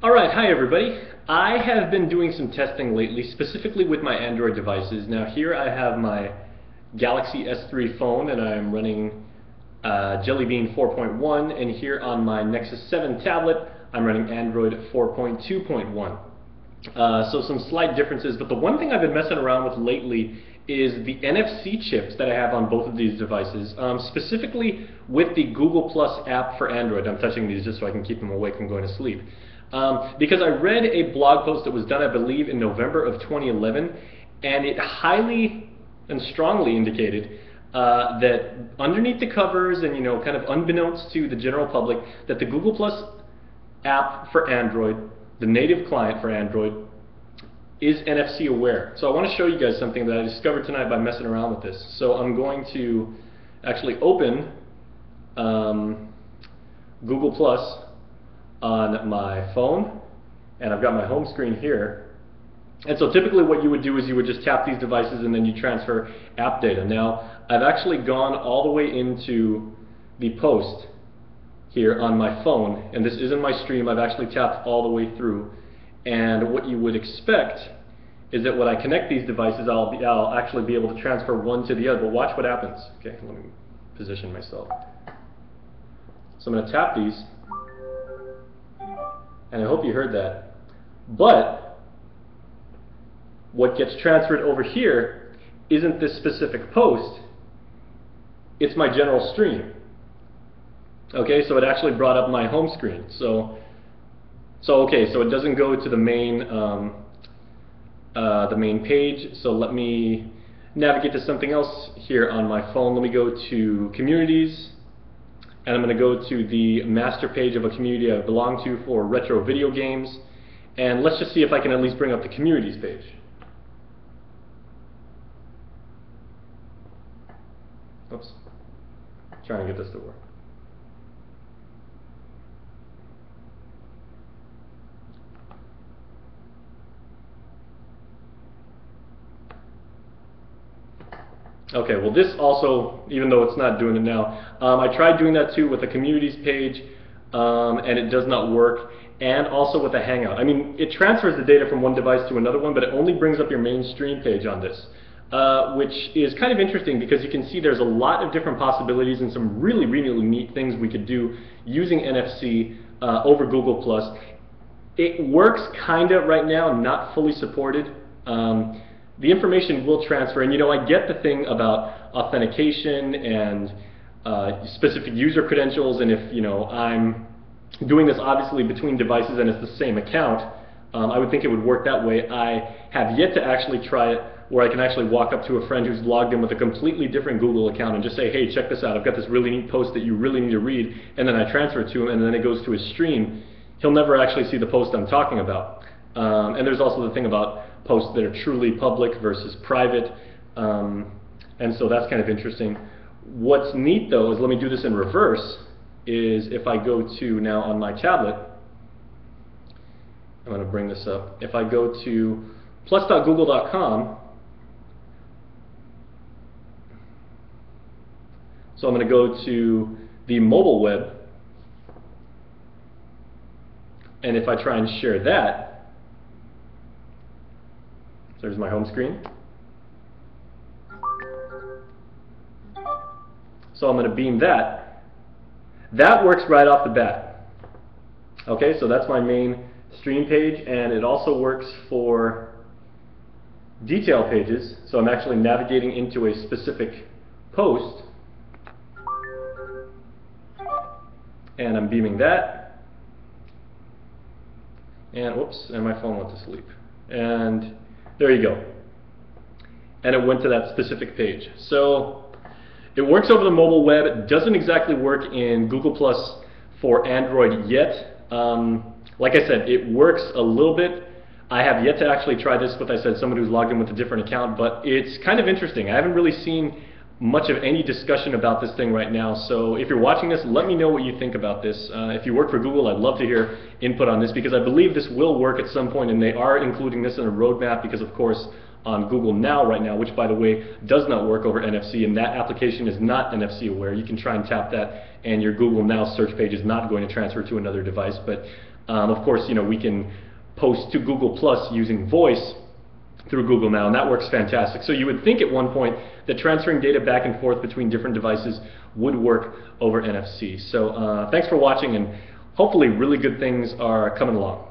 Alright, hi everybody. I have been doing some testing lately, specifically with my Android devices. Now here I have my Galaxy S3 phone and I'm running Jelly Bean 4.1, and here on my Nexus 7 tablet I'm running Android 4.2.1. So some slight differences, but the one thing I've been messing around with lately is the NFC chips that I have on both of these devices, specifically with the Google Plus app for Android. I'm touching these just so I can keep them awake from going to sleep. Because I read a blog post that was done, I believe, in November of 2011, and it highly and strongly indicated that underneath the covers and, kind of unbeknownst to the general public, that the Google Plus app for Android, the native client for Android, is NFC aware. So I want to show you guys something that I discovered tonight by messing around with this. So I'm going to actually open Google Plus on my phone, and I've got my home screen here. And so typically what you would do is you would just tap these devices and then you transfer app data. Now I've actually gone all the way into the post here on my phone, and this isn't my stream. I've actually tapped all the way through, and what you would expect is that when I connect these devices I'll actually be able to transfer one to the other. But watch what happens. Okay, let me position myself. So I'm going to tap these, and I hope you heard that. But what gets transferred over here isn't this specific post, it's my general stream. Okay, so it actually brought up my home screen. So it doesn't go to the main page. So let me navigate to something else here on my phone. Let me go to Communities. And I'm going to go to the master page of a community I belong to for retro video games. And let's just see if I can at least bring up the Communities page. Oops. Trying to get this to work. Okay, well this also, even though it's not doing it now, I tried doing that too with the Communities page, and it does not work, and also with the Hangout. I mean, it transfers the data from one device to another one, but it only brings up your main stream page on this, which is kind of interesting because you can see there's a lot of different possibilities and some really, really neat things we could do using NFC over Google Plus. It works kind of right now, not fully supported. The information will transfer, and I get the thing about authentication and specific user credentials, and if I'm doing this obviously between devices and it's the same account, I would think it would work that way. I have yet to actually try it where I can actually walk up to a friend who's logged in with a completely different Google account and just say, hey, check this out, I've got this really neat post that you really need to read, and then I transfer it to him, and then it goes to his stream. He'll never actually see the post I'm talking about. And there's also the thing about posts that are truly public versus private, and so that's kind of interesting. What's neat though is, let me do this in reverse, is if I go to now on my tablet, I'm going to bring this up, if I go to plus.google.com, so I'm going to go to the mobile web, and if I try and share that, there's my home screen. So I'm going to beam that. That works right off the bat. Okay, so that's my main stream page, and it also works for detail pages. So I'm actually navigating into a specific post, and I'm beaming that. And whoops, and my phone went to sleep. And there you go. And it went to that specific page. So it works over the mobile web. It doesn't exactly work in Google Plus for Android yet. Like I said, it works a little bit. I have yet to actually try this with, I said, someone who's logged in with a different account, but it's kind of interesting. I haven't really seen much of any discussion about this thing right now. So if you're watching this, let me know what you think about this. If you work for Google, I'd love to hear input on this, because I believe this will work at some point, and they are including this in a roadmap because, of course, on Google Now right now, which by the way does not work over NFC, and that application is not NFC aware. You can try and tap that and your Google Now search page is not going to transfer to another device, but of course, you know, we can post to Google Plus using voice through Google Now, and that works fantastic. So you would think at one point that transferring data back and forth between different devices would work over NFC. So thanks for watching, and hopefully really good things are coming along.